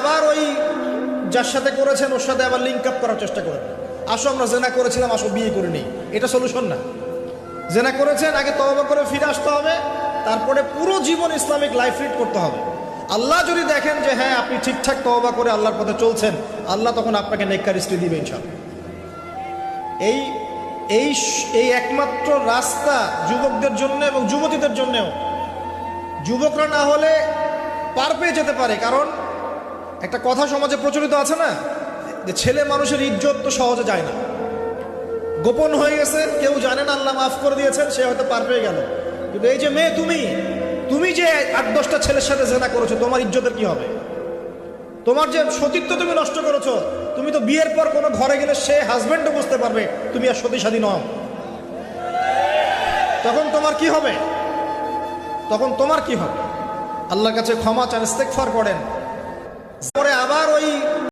আবার ওই যার সাথে করেছেন ওর সাথে আবার লিঙ্ক আপ করার চেষ্টা করেন। আসো আমরা জেনা করেছিলাম, আসো বিয়ে করে নিই, এটা সলিউশন না। জেনা করেছেন, আগে তওবা করে ফিরে আসতে হবে, তারপরে পুরো জীবন ইসলামিক লাইফ লিড করতে হবে। আল্লাহ যদি দেখেন যে হ্যাঁ আপনি ঠিকঠাক তওবা করে আল্লাহর পথে চলছেন, আল্লাহ তখন আপনাকে নেককার স্ত্রী দিবে ইনশাআল্লাহ। এই এই এই একমাত্র রাস্তা যুবকদের জন্য এবং যুবতীদের জন্যেও। যুবকরা না হলে পার পেয়ে যেতে পারে, কারণ একটা কথা সমাজে প্রচলিত আছে না, যে ছেলে মানুষের ইজ্জত তো সহজে যায় না, গোপন হয়ে গেছে, কেউ জানে না, আল্লাহ মাফ করে দিয়েছেন, সে হয়তো পার পেয়ে গেল। কিন্তু এই যে মেয়ে, তুমি যে 8-10টা ছেলের সাথে জেনা করেছো, তোমার ইজ্জতের কি হবে? তোমার যে সতীত্ব তুমি নষ্ট করেছো, তুমি তো বিয়ের পর কোনো ঘরে গেলে সে হাজবেন্ডও বুঝতে পারবে তুমি আর সতী সাদী নও। তখন তোমার কি হবে? আল্লাহর কাছে ক্ষমা চান, ইস্তেগফার করেন, পরে আবার ওই